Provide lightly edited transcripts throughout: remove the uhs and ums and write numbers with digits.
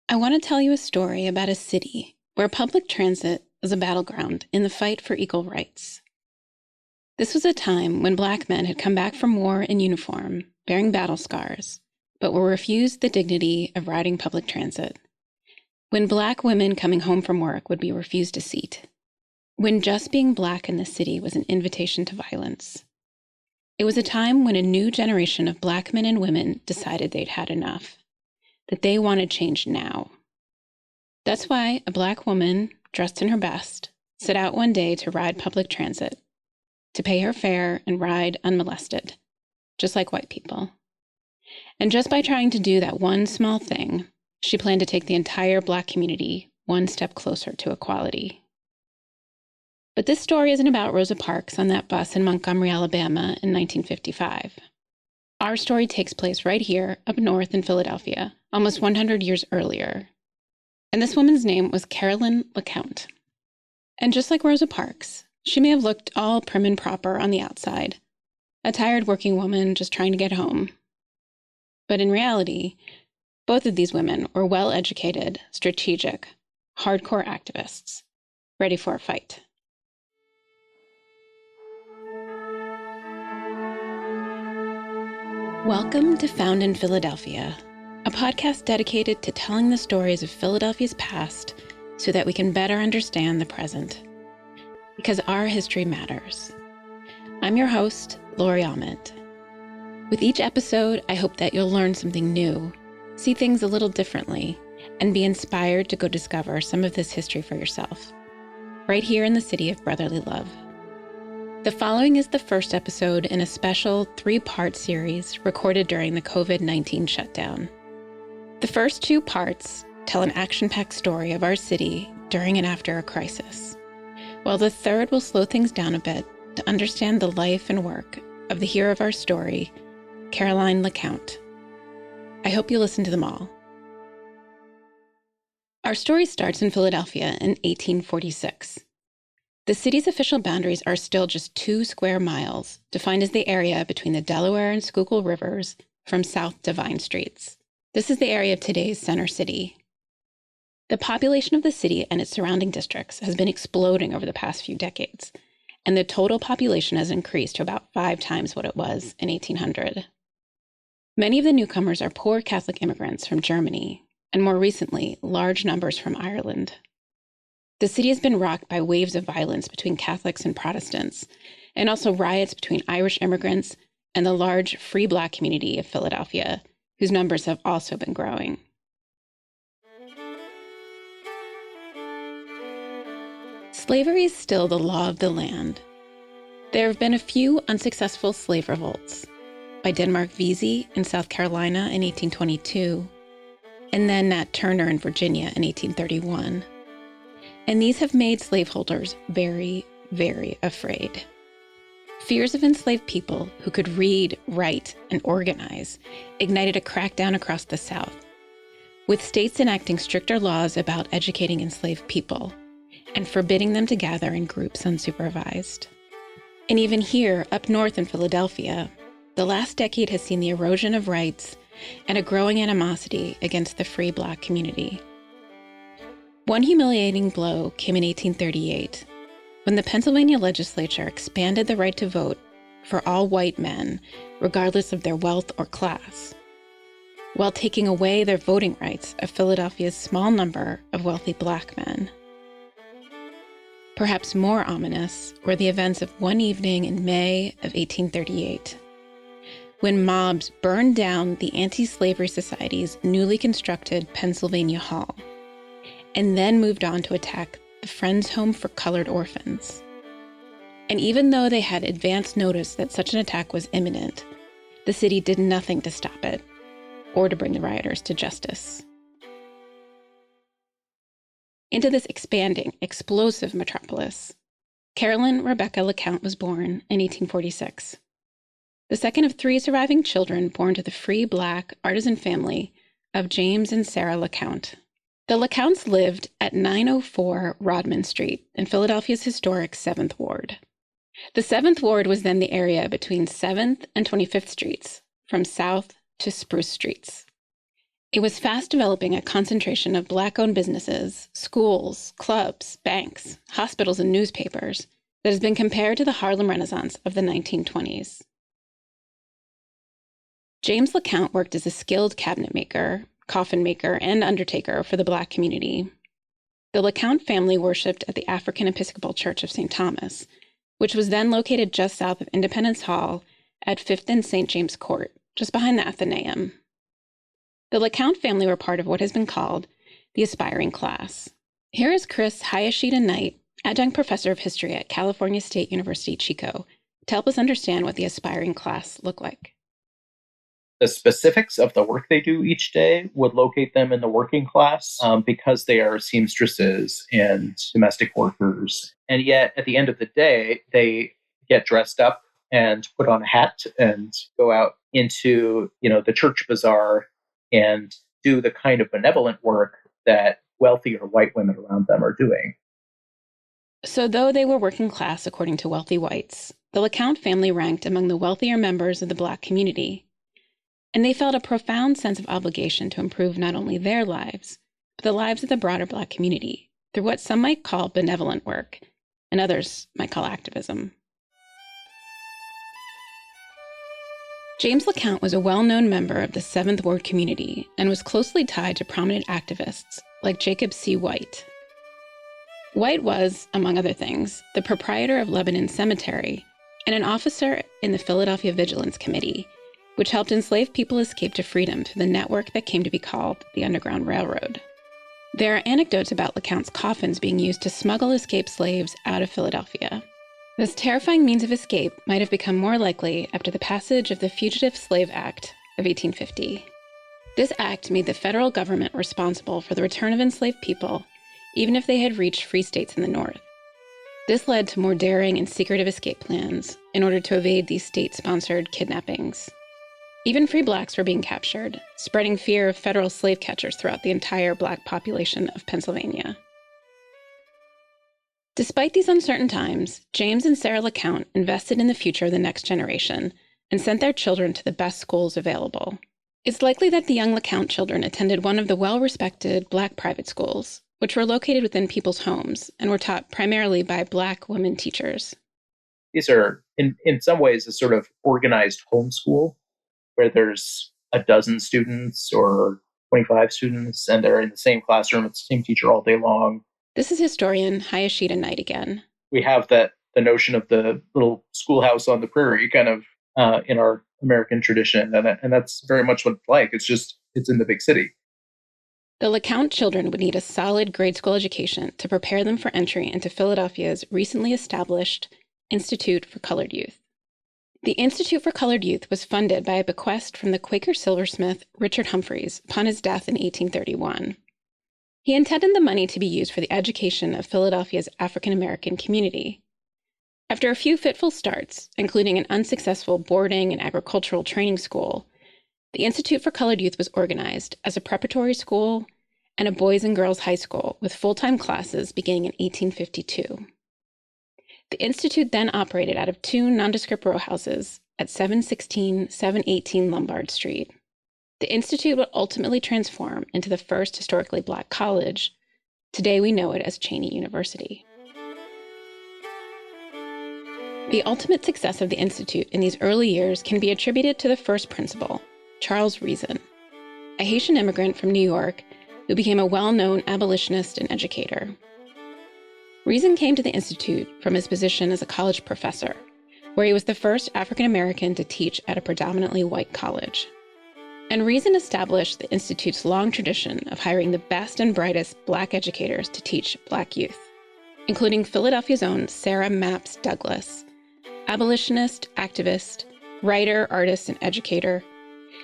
I want to tell you a story about a city where public transit was a battleground in the fight for equal rights. This was a time when Black men had come back from war in uniform, bearing battle scars, but were refused the dignity of riding public transit. When Black women coming home from work would be refused a seat. When just being Black in the city was an invitation to violence. It was a time when a new generation of Black men and women decided they'd had enough, that they wanted change now. That's why a Black woman, dressed in her best, set out one day to ride public transit, to pay her fare and ride unmolested, just like white people. And just by trying to do that one small thing, she planned to take the entire Black community one step closer to equality. But this story isn't about Rosa Parks on that bus in Montgomery, Alabama in 1955. Our story takes place right here, up north in Philadelphia, almost 100 years earlier. And this woman's name was Carolyn LeCount. And just like Rosa Parks, she may have looked all prim and proper on the outside, a tired working woman just trying to get home. But in reality, both of these women were well-educated, strategic, hardcore activists, ready for a fight. Welcome to Found in Philadelphia, a podcast dedicated to telling the stories of Philadelphia's past so that we can better understand the present. Because our history matters. I'm your host, Lori Ahmed. With each episode, I hope that you'll learn something new, see things a little differently, and be inspired to go discover some of this history for yourself, right here in the city of brotherly love. The following is the first episode in a special 3-part series recorded during the COVID-19 shutdown. The first 2 parts tell an action-packed story of our city during and after a crisis, while the third will slow things down a bit to understand the life and work of the hero of our story, Carolyn LeCount. I hope you listen to them all. Our story starts in Philadelphia in 1846. The city's official boundaries are still just 2 square miles, defined as the area between the Delaware and Schuylkill rivers from south to Vine Streets. This is the area of today's Center City. The population of the city and its surrounding districts has been exploding over the past few decades, and the total population has increased to about 5 times what it was in 1800. Many of the newcomers are poor Catholic immigrants from Germany, and more recently, large numbers from Ireland. The city has been rocked by waves of violence between Catholics and Protestants, and also riots between Irish immigrants and the large free Black community of Philadelphia, whose numbers have also been growing. Slavery is still the law of the land. There have been a few unsuccessful slave revolts, by Denmark Vesey in South Carolina in 1822, and then Nat Turner in Virginia in 1831. And these have made slaveholders very, very afraid. Fears of enslaved people who could read, write, and organize ignited a crackdown across the South, with states enacting stricter laws about educating enslaved people and forbidding them to gather in groups unsupervised. And even here, up north in Philadelphia, the last decade has seen the erosion of rights and a growing animosity against the free Black community. One humiliating blow came in 1838, when the Pennsylvania legislature expanded the right to vote for all white men, regardless of their wealth or class, while taking away their voting rights of Philadelphia's small number of wealthy Black men. Perhaps more ominous were the events of one evening in May of 1838, when mobs burned down the Anti-Slavery Society's newly constructed Pennsylvania Hall, and then moved on to attack the Friends Home for Colored Orphans. And even though they had advance notice that such an attack was imminent, the city did nothing to stop it or to bring the rioters to justice. Into this expanding, explosive metropolis, Carolyn Rebecca LeCount was born in 1846. The second of 3 surviving children born to the free Black artisan family of James and Sarah LeCount. The LeCounts lived at 904 Rodman Street in Philadelphia's historic 7th Ward. The 7th Ward was then the area between 7th and 25th Streets, from South to Spruce Streets. It was fast developing a concentration of Black-owned businesses, schools, clubs, banks, hospitals, and newspapers that has been compared to the Harlem Renaissance of the 1920s. James LeCount worked as a skilled cabinet maker, coffin maker, and undertaker for the Black community. The LeCount family worshipped at the African Episcopal Church of St. Thomas, which was then located just south of Independence Hall at 5th and St. James Court, just behind the Athenaeum. The LeCount family were part of what has been called the aspiring class. Here is Chris Hayashida Knight, adjunct professor of history at California State University, Chico, to help us understand what the aspiring class look like. The specifics of the work they do each day would locate them in the working class because they are seamstresses and domestic workers. And yet, at the end of the day, they get dressed up and put on a hat and go out into, the church bazaar and do the kind of benevolent work that wealthier white women around them are doing. So though they were working class according to wealthy whites, the LeCount family ranked among the wealthier members of the Black community. And they felt a profound sense of obligation to improve not only their lives, but the lives of the broader Black community through what some might call benevolent work, and others might call activism. James LeCount was a well-known member of the Seventh Ward community and was closely tied to prominent activists like Jacob C. White. White was, among other things, the proprietor of Lebanon Cemetery and an officer in the Philadelphia Vigilance Committee, which helped enslaved people escape to freedom through the network that came to be called the Underground Railroad. There are anecdotes about LeCount's coffins being used to smuggle escaped slaves out of Philadelphia. This terrifying means of escape might have become more likely after the passage of the Fugitive Slave Act of 1850. This act made the federal government responsible for the return of enslaved people, even if they had reached free states in the North. This led to more daring and secretive escape plans in order to evade these state-sponsored kidnappings. Even free Blacks were being captured, spreading fear of federal slave catchers throughout the entire Black population of Pennsylvania. Despite these uncertain times, James and Sarah LeCount invested in the future of the next generation and sent their children to the best schools available. It's likely that the young LeCount children attended one of the well-respected Black private schools, which were located within people's homes and were taught primarily by Black women teachers. These are, in some ways, a sort of organized homeschool where there's a dozen students or 25 students, and they're in the same classroom with the same teacher all day long. This is historian Hayashida Knight again. We have the notion of the little schoolhouse on the prairie kind of in our American tradition, and that's very much what it's like. It's in the big city. The LeCount children would need a solid grade school education to prepare them for entry into Philadelphia's recently established Institute for Colored Youth. The Institute for Colored Youth was funded by a bequest from the Quaker silversmith Richard Humphreys upon his death in 1831. He intended the money to be used for the education of Philadelphia's African-American community. After a few fitful starts, including an unsuccessful boarding and agricultural training school, the Institute for Colored Youth was organized as a preparatory school and a boys and girls high school with full-time classes beginning in 1852. The Institute then operated out of two nondescript row houses at 716, 718 Lombard Street. The Institute would ultimately transform into the first historically Black college. Today we know it as Cheyney University. The ultimate success of the Institute in these early years can be attributed to the first principal, Charles Reason, a Haitian immigrant from New York who became a well-known abolitionist and educator. Reason came to the Institute from his position as a college professor, where he was the first African-American to teach at a predominantly white college. And Reason established the Institute's long tradition of hiring the best and brightest Black educators to teach Black youth, including Philadelphia's own Sarah Mapps Douglas, abolitionist, activist, writer, artist, and educator.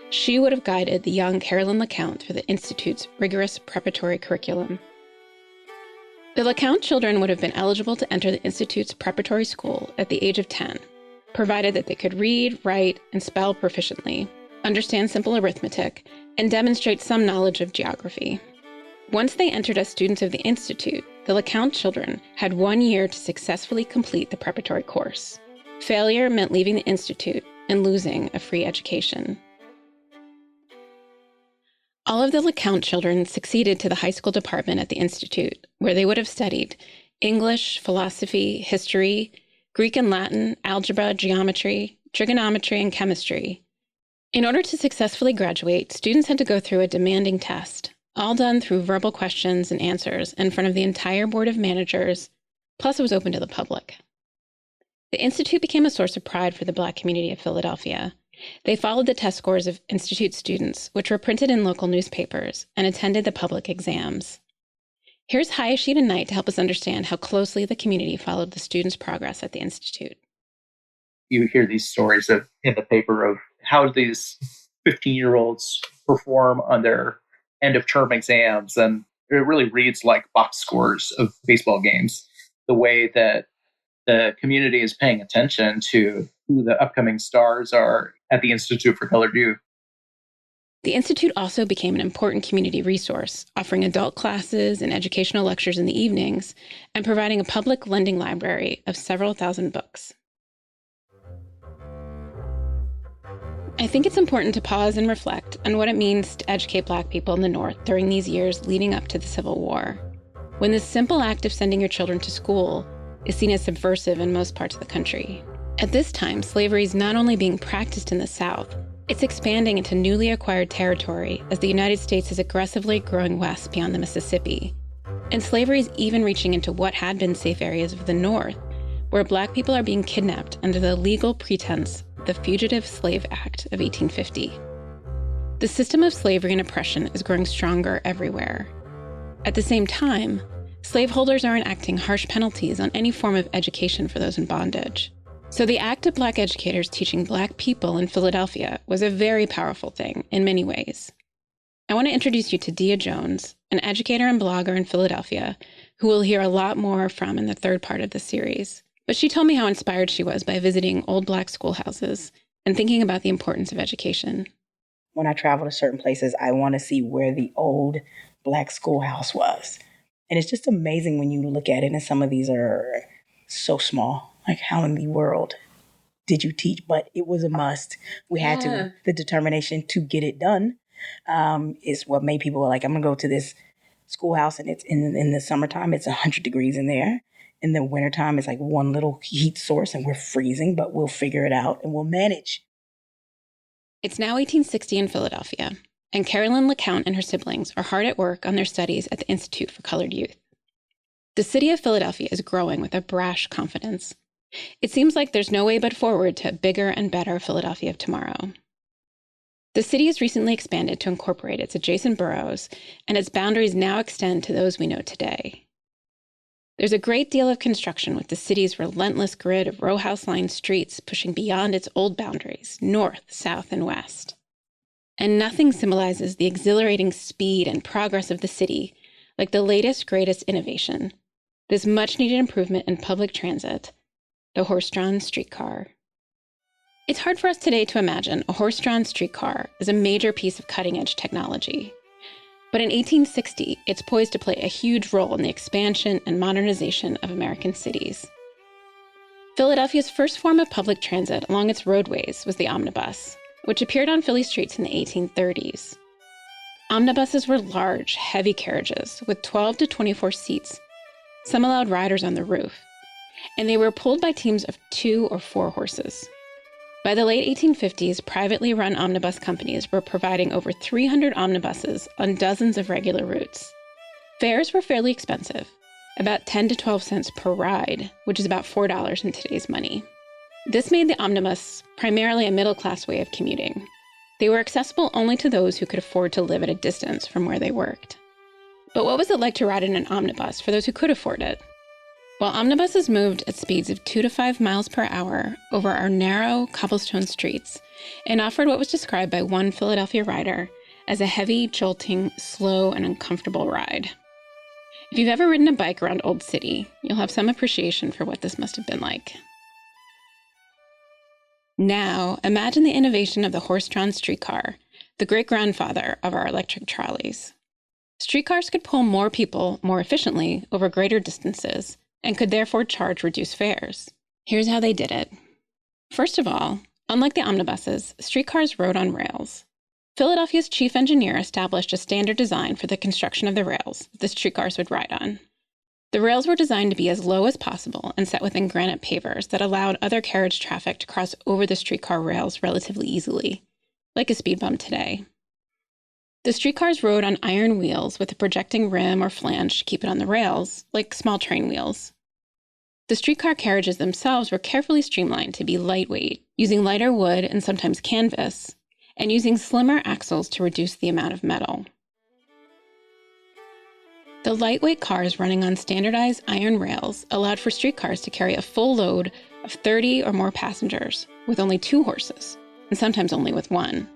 She would have guided the young Carolyn LeCount through the Institute's rigorous preparatory curriculum. The LeCount children would have been eligible to enter the Institute's preparatory school at the age of 10, provided that they could read, write, and spell proficiently, understand simple arithmetic, and demonstrate some knowledge of geography. Once they entered as students of the Institute, the LeCount children had 1 year to successfully complete the preparatory course. Failure meant leaving the Institute and losing a free education. All of the LeCount children succeeded to the high school department at the Institute, where they would have studied English, philosophy, history, Greek and Latin, algebra, geometry, trigonometry, and chemistry. In order to successfully graduate, students had to go through a demanding test, all done through verbal questions and answers in front of the entire board of managers, plus it was open to the public. The Institute became a source of pride for the Black community of Philadelphia. They followed the test scores of Institute students, which were printed in local newspapers, and attended the public exams. Here's Hayashida Knight to help us understand how closely the community followed the students' progress at the Institute. You hear these stories in the paper of how these 15-year-olds perform on their end-of-term exams, and it really reads like box scores of baseball games, the way that the community is paying attention to who the upcoming stars are at the Institute for Colored Youth. The Institute also became an important community resource, offering adult classes and educational lectures in the evenings, and providing a public lending library of several thousand books. I think it's important to pause and reflect on what it means to educate Black people in the North during these years leading up to the Civil War, when the simple act of sending your children to school is seen as subversive in most parts of the country. At this time, slavery is not only being practiced in the South, it's expanding into newly acquired territory as the United States is aggressively growing west beyond the Mississippi. And slavery is even reaching into what had been safe areas of the North, where Black people are being kidnapped under the legal pretense of the Fugitive Slave Act of 1850. The system of slavery and oppression is growing stronger everywhere. At the same time, slaveholders are enacting harsh penalties on any form of education for those in bondage. So the act of Black educators teaching Black people in Philadelphia was a very powerful thing in many ways. I want to introduce you to Dia Jones, an educator and blogger in Philadelphia, who we'll hear a lot more from in the third part of the series. But she told me how inspired she was by visiting old Black schoolhouses and thinking about the importance of education. When I travel to certain places, I want to see where the old Black schoolhouse was. And it's just amazing when you look at it, and some of these are so small. Like, how in the world did you teach? But it was a must. We had to. The determination to get it done is what made people like, I'm going to go to this schoolhouse, and it's in the summertime, it's 100 degrees in there. In the wintertime, it's like one little heat source, and we're freezing, but we'll figure it out, and we'll manage. It's now 1860 in Philadelphia, and Carolyn LeCount and her siblings are hard at work on their studies at the Institute for Colored Youth. The city of Philadelphia is growing with a brash confidence. It seems like there's no way but forward to a bigger and better Philadelphia of tomorrow. The city has recently expanded to incorporate its adjacent boroughs, and its boundaries now extend to those we know today. There's a great deal of construction with the city's relentless grid of row-house-lined streets pushing beyond its old boundaries, north, south, and west. And nothing symbolizes the exhilarating speed and progress of the city like the latest, greatest innovation, this much-needed improvement in public transit, the horse-drawn streetcar. It's hard for us today to imagine a horse-drawn streetcar as a major piece of cutting-edge technology. But in 1860, it's poised to play a huge role in the expansion and modernization of American cities. Philadelphia's first form of public transit along its roadways was the omnibus, which appeared on Philly streets in the 1830s. Omnibuses were large, heavy carriages with 12 to 24 seats. Some allowed riders on the roof, and they were pulled by teams of 2 or 4 horses. By the late 1850s, privately run omnibus companies were providing over 300 omnibuses on dozens of regular routes. Fares were fairly expensive, about 10 to 12 cents per ride, which is about $4 in today's money. This made the omnibus primarily a middle-class way of commuting. They were accessible only to those who could afford to live at a distance from where they worked. But what was it like to ride in an omnibus for those who could afford it? Well, omnibuses moved at speeds of 2 to 5 miles per hour over our narrow cobblestone streets and offered what was described by one Philadelphia rider as a heavy, jolting, slow, and uncomfortable ride. If you've ever ridden a bike around Old City, you'll have some appreciation for what this must have been like. Now, imagine the innovation of the horse-drawn streetcar, the great-grandfather of our electric trolleys. Streetcars could pull more people more efficiently over greater distances and could therefore charge reduced fares. Here's how they did it. First of all, unlike the omnibuses, streetcars rode on rails. Philadelphia's chief engineer established a standard design for the construction of the rails the streetcars would ride on. The rails were designed to be as low as possible and set within granite pavers that allowed other carriage traffic to cross over the streetcar rails relatively easily, like a speed bump today. The streetcars rode on iron wheels with a projecting rim or flange to keep it on the rails, like small train wheels. The streetcar carriages themselves were carefully streamlined to be lightweight, using lighter wood and sometimes canvas, and using slimmer axles to reduce the amount of metal. The lightweight cars running on standardized iron rails allowed for streetcars to carry a full load of 30 or more passengers with only 2 horses, and sometimes only with 1.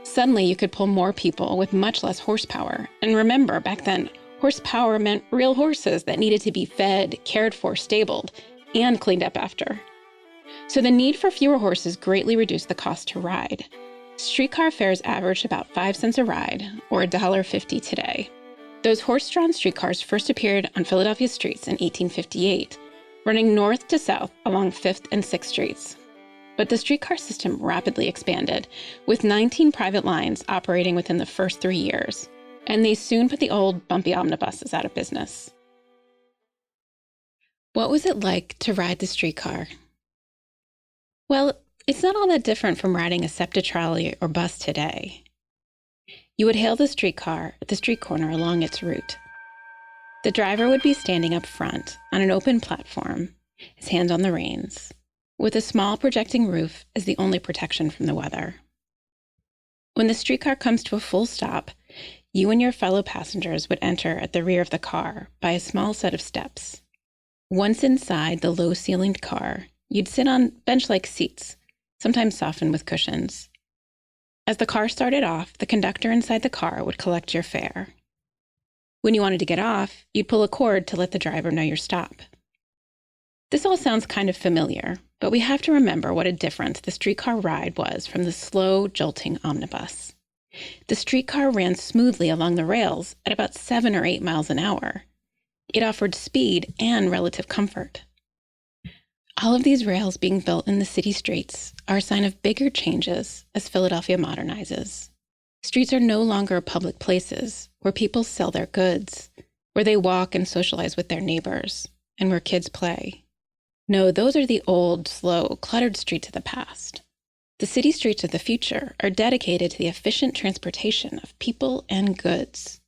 Suddenly, you could pull more people with much less horsepower. And remember, back then, horsepower meant real horses that needed to be fed, cared for, stabled, and cleaned up after. So the need for fewer horses greatly reduced the cost to ride. Streetcar fares averaged about 5 cents a ride, or $1.50 today. Those horse-drawn streetcars first appeared on Philadelphia streets in 1858, running north to south along 5th and 6th Streets. But the streetcar system rapidly expanded, with 19 private lines operating within the first 3 years, and they soon put the old, bumpy omnibuses out of business. What was it like to ride the streetcar? Well, it's not all that different from riding a SEPTA trolley or bus today. You would hail the streetcar at the street corner along its route. The driver would be standing up front on an open platform, his hands on the reins, with a small projecting roof as the only protection from the weather. When the streetcar comes to a full stop, you and your fellow passengers would enter at the rear of the car by a small set of steps. Once inside the low-ceilinged car, you'd sit on bench-like seats, sometimes softened with cushions. As the car started off, the conductor inside the car would collect your fare. When you wanted to get off, you'd pull a cord to let the driver know your stop. This all sounds kind of familiar, but we have to remember what a difference the streetcar ride was from the slow, jolting omnibus. The streetcar ran smoothly along the rails at about 7 or 8 miles an hour. It offered speed and relative comfort. All of these rails being built in the city streets are a sign of bigger changes as Philadelphia modernizes. Streets are no longer public places where people sell their goods, where they walk and socialize with their neighbors, and where kids play. No, those are the old, slow, cluttered streets of the past. The city streets of the future are dedicated to the efficient transportation of people and goods.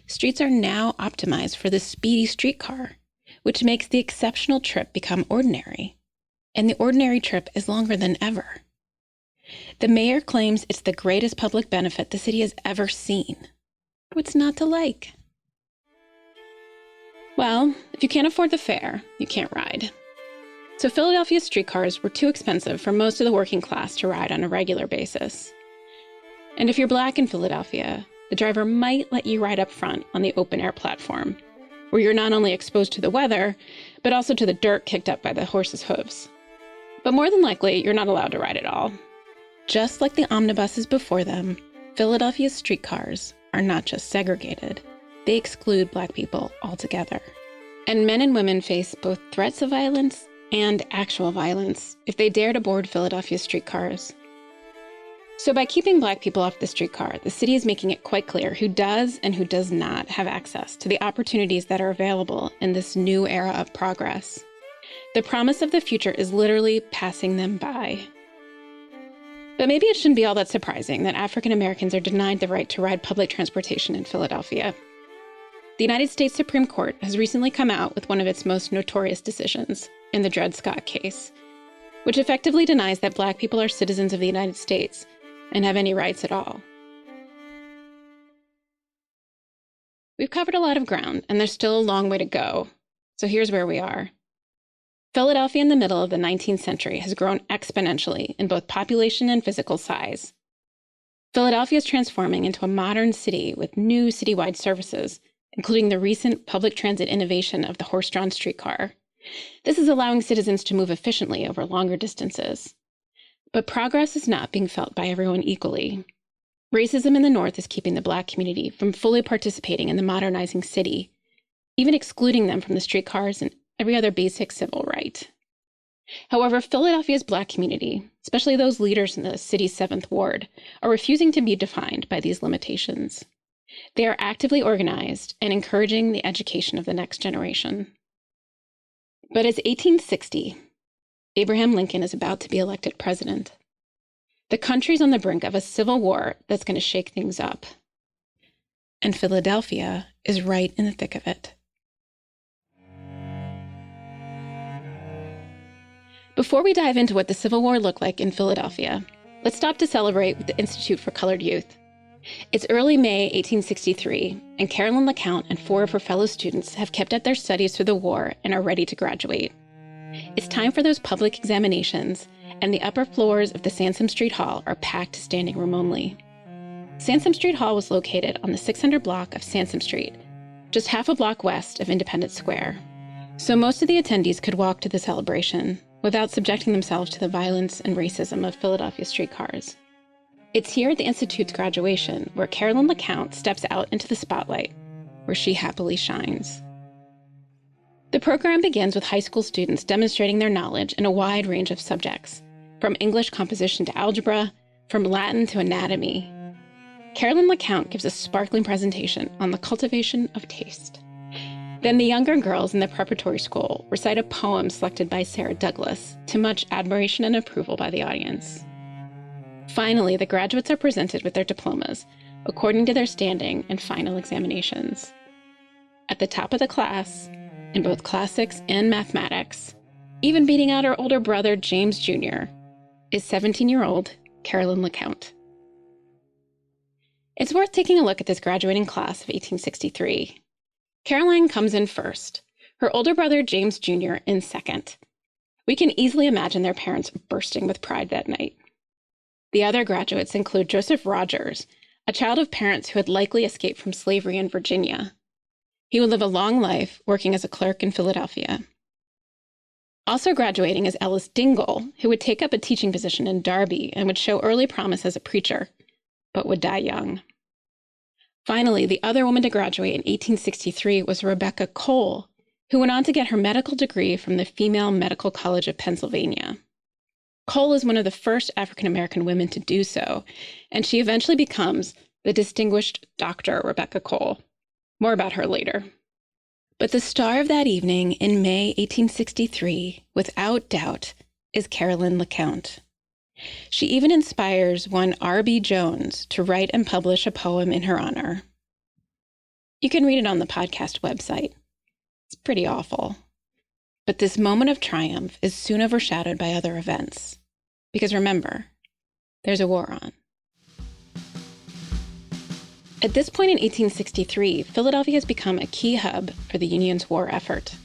Streets are now optimized for the speedy streetcar, which makes the exceptional trip become ordinary. And the ordinary trip is longer than ever. The mayor claims it's the greatest public benefit the city has ever seen. What's not to like? Well, if you can't afford the fare, you can't ride. So Philadelphia streetcars were too expensive for most of the working class to ride on a regular basis. And if you're Black in Philadelphia, the driver might let you ride up front on the open-air platform, where you're not only exposed to the weather, but also to the dirt kicked up by the horse's hooves. But more than likely, you're not allowed to ride at all. Just like the omnibuses before them, Philadelphia's streetcars are not just segregated, they exclude Black people altogether. And men and women face both threats of violence and actual violence if they dare to board Philadelphia streetcars. So by keeping Black people off the streetcar, the city is making it quite clear who does and who does not have access to the opportunities that are available in this new era of progress. The promise of the future is literally passing them by. But maybe it shouldn't be all that surprising that African Americans are denied the right to ride public transportation in Philadelphia. The United States Supreme Court has recently come out with one of its most notorious decisions in the Dred Scott case, which effectively denies that Black people are citizens of the United States and have any rights at all. We've covered a lot of ground, and there's still a long way to go. So here's where we are. Philadelphia in the middle of the 19th century has grown exponentially in both population and physical size. Philadelphia is transforming into a modern city with new citywide services, including the recent public transit innovation of the horse-drawn streetcar. This is allowing citizens to move efficiently over longer distances. But progress is not being felt by everyone equally. Racism in the North is keeping the Black community from fully participating in the modernizing city, even excluding them from the streetcars and every other basic civil right. However, Philadelphia's Black community especially those leaders in the city's 7th Ward, are refusing to be defined by these limitations. They are actively organized and encouraging the education of the next generation. But it's 1860. Abraham Lincoln is about to be elected president. The country's on the brink of a civil war that's going to shake things up. And Philadelphia is right in the thick of it. Before we dive into what the Civil War looked like in Philadelphia, let's stop to celebrate with the Institute for Colored Youth. It's early May 1863, and Carolyn LeCount and 4 of her fellow students have kept at their studies through the war and are ready to graduate. It's time for those public examinations, and the upper floors of the Sansom Street Hall are packed to standing room only. Sansom Street Hall was located on the 600 block of Sansom Street, just half a block west of Independence Square. So most of the attendees could walk to the celebration without subjecting themselves to the violence and racism of Philadelphia streetcars. It's here at the Institute's graduation where Carolyn LeCount steps out into the spotlight, where she happily shines. The program begins with high school students demonstrating their knowledge in a wide range of subjects, from English composition to algebra, from Latin to anatomy. Carolyn LeCount gives a sparkling presentation on the cultivation of taste. Then the younger girls in the preparatory school recite a poem selected by Sarah Douglas, to much admiration and approval by the audience. Finally, the graduates are presented with their diplomas, according to their standing and final examinations. At the top of the class, in both classics and mathematics, even beating out her older brother, James Jr., is 17-year-old Carolyn LeCount. It's worth taking a look at this graduating class of 1863. Caroline comes in first, her older brother, James Jr., in second. We can easily imagine their parents bursting with pride that night. The other graduates include Joseph Rogers, a child of parents who had likely escaped from slavery in Virginia. He would live a long life working as a clerk in Philadelphia. Also graduating is Ellis Dingle, who would take up a teaching position in Derby and would show early promise as a preacher, but would die young. Finally, the other woman to graduate in 1863 was Rebecca Cole, who went on to get her medical degree from the Female Medical College of Pennsylvania. Cole is one of the first African-American women to do so, and she eventually becomes the distinguished Dr. Rebecca Cole. More about her later. But the star of that evening in May 1863, without doubt, is Carolyn LeCount. She even inspires one R.B. Jones to write and publish a poem in her honor. You can read it on the podcast website. It's pretty awful. But this moment of triumph is soon overshadowed by other events. Because remember, there's a war on. At this point in 1863, Philadelphia has become a key hub for the Union's war effort.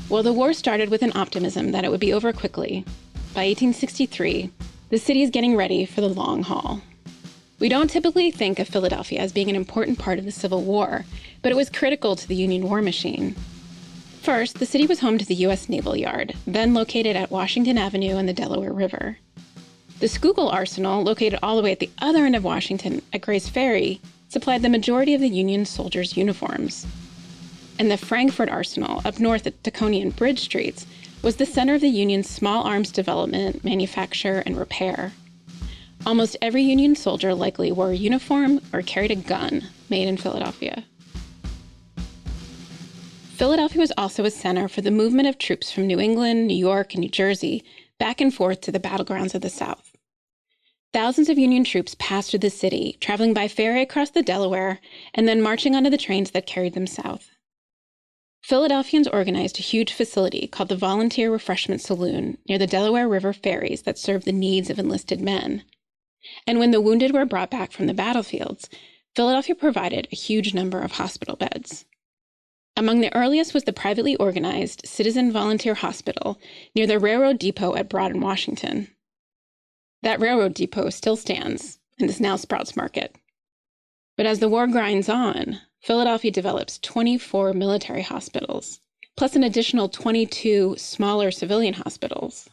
While the war started with an optimism that it would be over quickly, by 1863, the city is getting ready for the long haul. We don't typically think of Philadelphia as being an important part of the Civil War, but it was critical to the Union war machine. First, the city was home to the U.S. Naval Yard, then located at Washington Avenue and the Delaware River. The Schuylkill Arsenal, located all the way at the other end of Washington at Grace Ferry, supplied the majority of the Union soldiers' uniforms. And the Frankfort Arsenal, up north at Taconian and Bridge Streets, was the center of the Union's small arms development, manufacture, and repair. Almost every Union soldier likely wore a uniform or carried a gun made in Philadelphia. Philadelphia was also a center for the movement of troops from New England, New York, and New Jersey back and forth to the battlegrounds of the South. Thousands of Union troops passed through the city, traveling by ferry across the Delaware, and then marching onto the trains that carried them south. Philadelphians organized a huge facility called the Volunteer Refreshment Saloon near the Delaware River ferries that served the needs of enlisted men. And when the wounded were brought back from the battlefields, Philadelphia provided a huge number of hospital beds. Among the earliest was the privately organized Citizen Volunteer Hospital near the railroad depot at Broad and Washington. That railroad depot still stands and is now Sprouts Market. But as the war grinds on, Philadelphia develops 24 military hospitals, plus an additional 22 smaller civilian hospitals.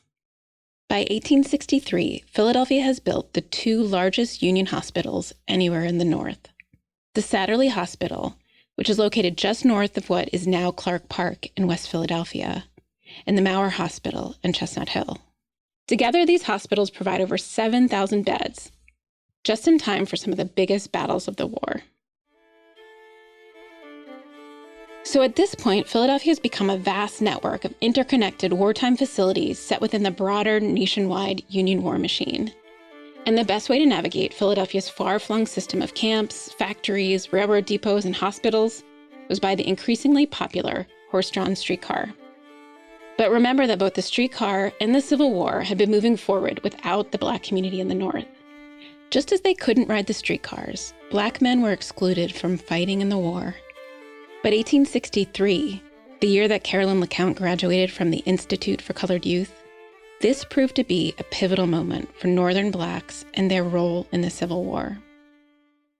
By 1863, Philadelphia has built the 2 largest Union hospitals anywhere in the North. The Satterley Hospital, which is located just north of what is now Clark Park in West Philadelphia, and the Maurer Hospital in Chestnut Hill. Together, these hospitals provide over 7,000 beds, just in time for some of the biggest battles of the war. So at this point, Philadelphia has become a vast network of interconnected wartime facilities set within the broader nationwide Union war machine. And the best way to navigate Philadelphia's far-flung system of camps, factories, railroad depots, and hospitals was by the increasingly popular horse-drawn streetcar. But remember that both the streetcar and the Civil War had been moving forward without the Black community in the North. Just as they couldn't ride the streetcars, Black men were excluded from fighting in the war. But 1863, the year that Carolyn LeCount graduated from the Institute for Colored Youth, this proved to be a pivotal moment for Northern Blacks and their role in the Civil War.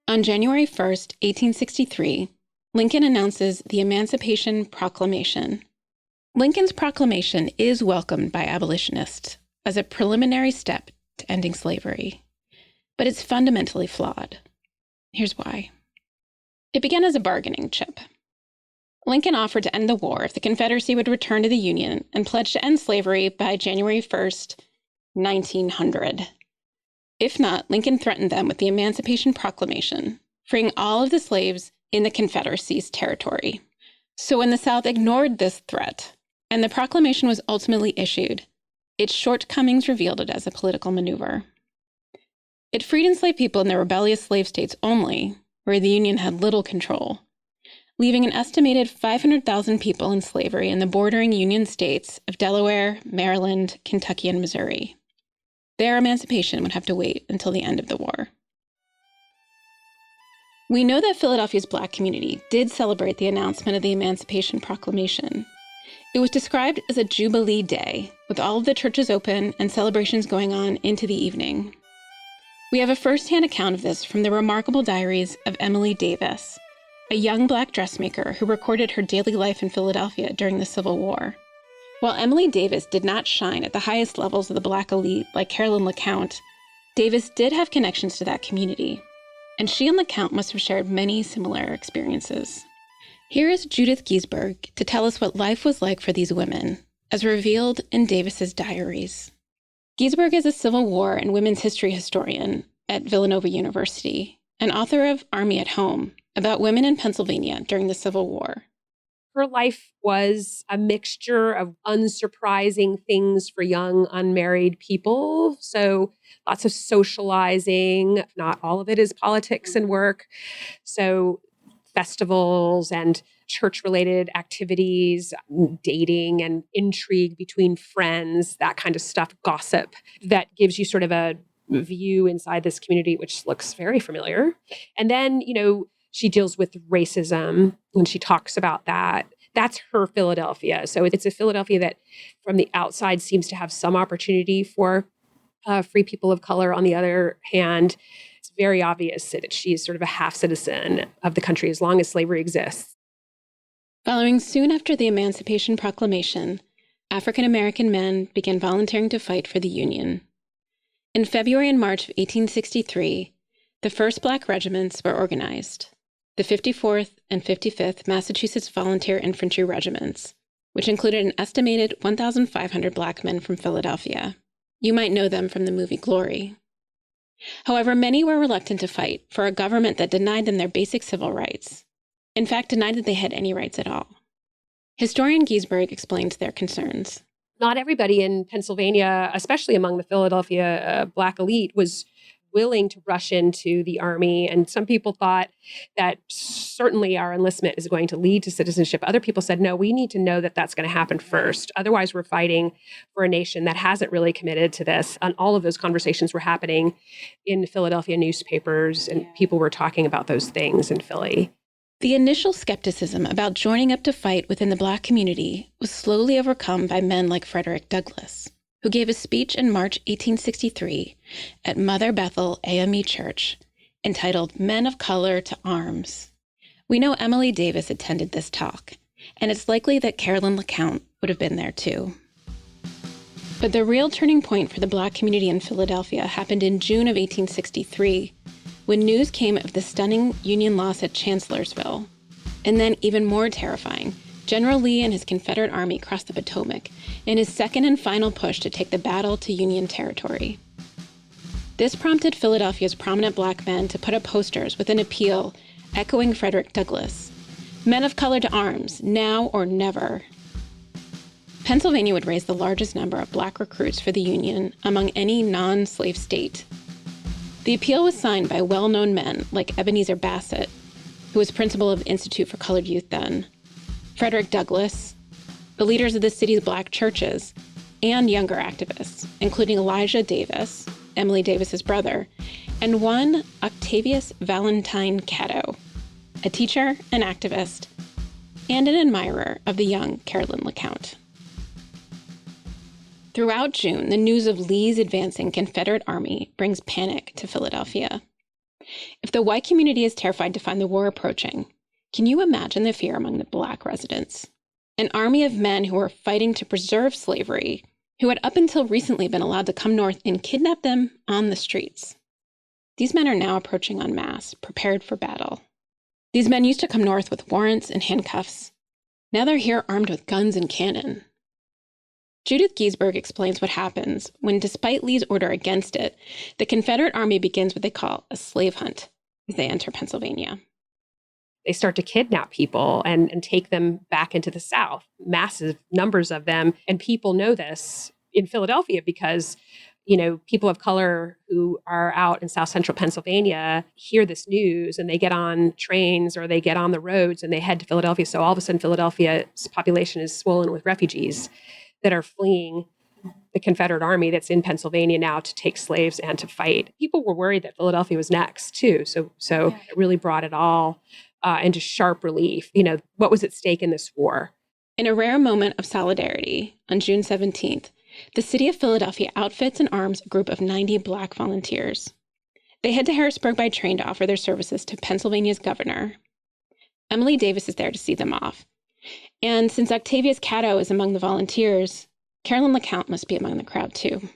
On January 1st, 1863, Lincoln announces the Emancipation Proclamation. Lincoln's proclamation is welcomed by abolitionists as a preliminary step to ending slavery, but it's fundamentally flawed. Here's why. It began as a bargaining chip. Lincoln offered to end the war if the Confederacy would return to the Union and pledge to end slavery by January 1st, 1900. If not, Lincoln threatened them with the Emancipation Proclamation, freeing all of the slaves in the Confederacy's territory. So when the South ignored this threat, and the proclamation was ultimately issued, its shortcomings revealed it as a political maneuver. It freed enslaved people in the rebellious slave states only, where the Union had little control, leaving an estimated 500,000 people in slavery in the bordering Union states of Delaware, Maryland, Kentucky, and Missouri. Their emancipation would have to wait until the end of the war. We know that Philadelphia's Black community did celebrate the announcement of the Emancipation Proclamation. It was described as a Jubilee Day, with all of the churches open and celebrations going on into the evening. We have a first-hand account of this from the remarkable diaries of Emily Davis, a young Black dressmaker who recorded her daily life in Philadelphia during the Civil War. While Emily Davis did not shine at the highest levels of the Black elite like Carolyn LeCount, Davis did have connections to that community, and she and LeCount must have shared many similar experiences. Here is Judith Giesberg to tell us what life was like for these women, as revealed in Davis's diaries. Giesberg is a Civil War and women's history historian at Villanova University, and author of Army at Home, about women in Pennsylvania during the Civil War. Her life was a mixture of unsurprising things for young, unmarried people. So lots of socializing. Not all of it is politics and work. So festivals and church-related activities, dating and intrigue between friends, that kind of stuff, gossip, that gives you sort of a view inside this community, which looks very familiar. And then, she deals with racism when she talks about that. That's her Philadelphia. So it's a Philadelphia that from the outside seems to have some opportunity for free people of color. On the other hand, it's very obvious that she's sort of a half citizen of the country as long as slavery exists. Following soon after the Emancipation Proclamation, African American men began volunteering to fight for the Union. In February and March of 1863, the first Black regiments were organized, the 54th and 55th Massachusetts Volunteer Infantry Regiments, which included an estimated 1,500 Black men from Philadelphia. You might know them from the movie Glory. However, many were reluctant to fight for a government that denied them their basic civil rights. In fact, denied that they had any rights at all. Historian Giesberg explains their concerns. Not everybody in Pennsylvania, especially among the Philadelphia Black elite, was willing to rush into the army. And some people thought that certainly our enlistment is going to lead to citizenship. Other people said, no, we need to know that that's going to happen first. Otherwise, we're fighting for a nation that hasn't really committed to this. And all of those conversations were happening in Philadelphia newspapers, and people were talking about those things in Philly. The initial skepticism about joining up to fight within the Black community was slowly overcome by men like Frederick Douglass, who gave a speech in March 1863 at Mother Bethel AME Church entitled Men of Color to Arms. We know Emily Davis attended this talk, and it's likely that Carolyn LeCount would have been there too. But the real turning point for the Black community in Philadelphia happened in June of 1863, when news came of the stunning Union loss at Chancellorsville. And then, even more terrifying, General Lee and his Confederate Army crossed the Potomac in his second and final push to take the battle to Union territory. This prompted Philadelphia's prominent black men to put up posters with an appeal echoing Frederick Douglass, "Men of color to arms, now or never." Pennsylvania would raise the largest number of black recruits for the Union among any non-slave state. The appeal was signed by well-known men like Ebenezer Bassett, who was principal of the Institute for Colored Youth then, Frederick Douglass, the leaders of the city's black churches, and younger activists, including Elijah Davis, Emily Davis's brother, and one Octavius Valentine Caddo, a teacher, an activist, and an admirer of the young Carolyn LeCount. Throughout June, the news of Lee's advancing Confederate Army brings panic to Philadelphia. If the white community is terrified to find the war approaching, can you imagine the fear among the black residents? An army of men who were fighting to preserve slavery, who had up until recently been allowed to come north and kidnap them on the streets. These men are now approaching en masse, prepared for battle. These men used to come north with warrants and handcuffs. Now they're here armed with guns and cannon. Judith Giesberg explains what happens when, despite Lee's order against it, the Confederate Army begins what they call a slave hunt as they enter Pennsylvania. They start to kidnap people and take them back into the South, massive numbers of them. And people know this in Philadelphia because, people of color who are out in South Central Pennsylvania hear this news and they get on trains or they get on the roads and they head to Philadelphia. So all of a sudden, Philadelphia's population is swollen with refugees that are fleeing the Confederate Army that's in Pennsylvania now to take slaves and to fight. People were worried that Philadelphia was next, too. So it really brought it all into sharp relief. What was at stake in this war? In a rare moment of solidarity, on June 17th, the city of Philadelphia outfits and arms a group of 90 black volunteers. They head to Harrisburg by train to offer their services to Pennsylvania's governor. Emily Davis is there to see them off. And since Octavius Caddo is among the volunteers, Carolyn LeCount must be among the crowd too.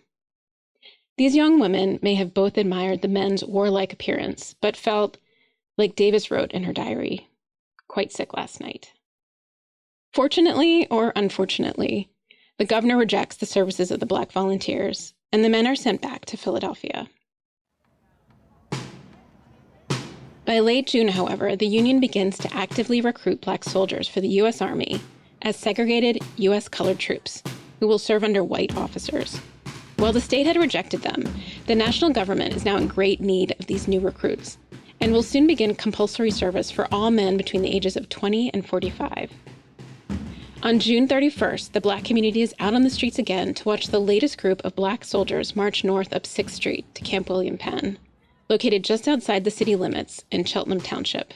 These young women may have both admired the men's warlike appearance, but felt, like Davis wrote in her diary, quite sick last night. Fortunately or unfortunately, the governor rejects the services of the black volunteers, and the men are sent back to Philadelphia. By late June, however, the Union begins to actively recruit black soldiers for the U.S. Army as segregated U.S. colored troops who will serve under white officers. While the state had rejected them, the national government is now in great need of these new recruits and will soon begin compulsory service for all men between the ages of 20 and 45. On June 31st, the black community is out on the streets again to watch the latest group of black soldiers march north up 6th Street to Camp William Penn, located just outside the city limits in Cheltenham Township.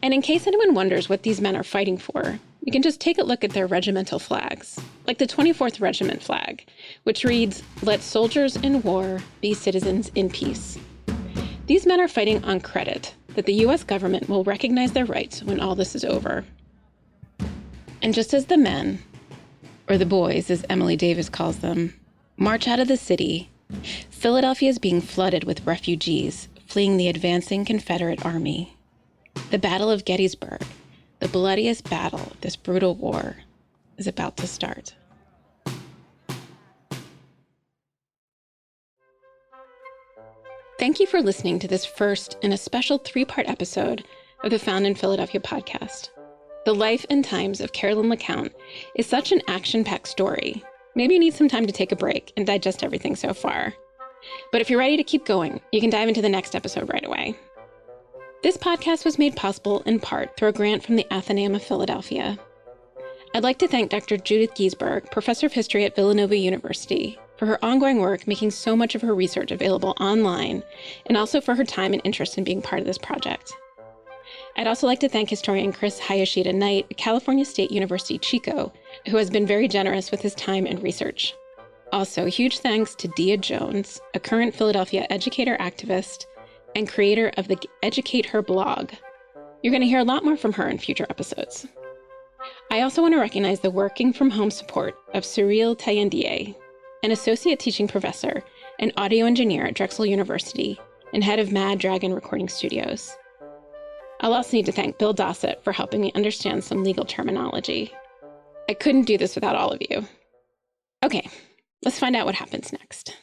And in case anyone wonders what these men are fighting for, you can just take a look at their regimental flags, like the 24th Regiment flag, which reads, "Let soldiers in war be citizens in peace." These men are fighting on credit that the U.S. government will recognize their rights when all this is over. And just as the men, or the boys as Emily Davis calls them, march out of the city, Philadelphia is being flooded with refugees fleeing the advancing Confederate Army. The Battle of Gettysburg, the bloodiest battle of this brutal war, is about to start. Thank you for listening to this first in a special 3-part episode of the Found in Philadelphia podcast. The life and times of Carolyn LeCount is such an action-packed story. Maybe you need some time to take a break and digest everything so far. But if you're ready to keep going, you can dive into the next episode right away. This podcast was made possible in part through a grant from the Athenaeum of Philadelphia. I'd like to thank Dr. Judith Giesberg, professor of history at Villanova University, for her ongoing work making so much of her research available online, and also for her time and interest in being part of this project. I'd also like to thank historian Chris Hayashida Knight at California State University, Chico, who has been very generous with his time and research. Also, huge thanks to Dia Jones, a current Philadelphia educator activist and creator of the Educate Her blog. You're going to hear a lot more from her in future episodes. I also want to recognize the working from home support of Cyril Tayandie, an associate teaching professor and audio engineer at Drexel University and head of Mad Dragon Recording Studios. I'll also need to thank Bill Dossett for helping me understand some legal terminology. I couldn't do this without all of you. Okay, let's find out what happens next.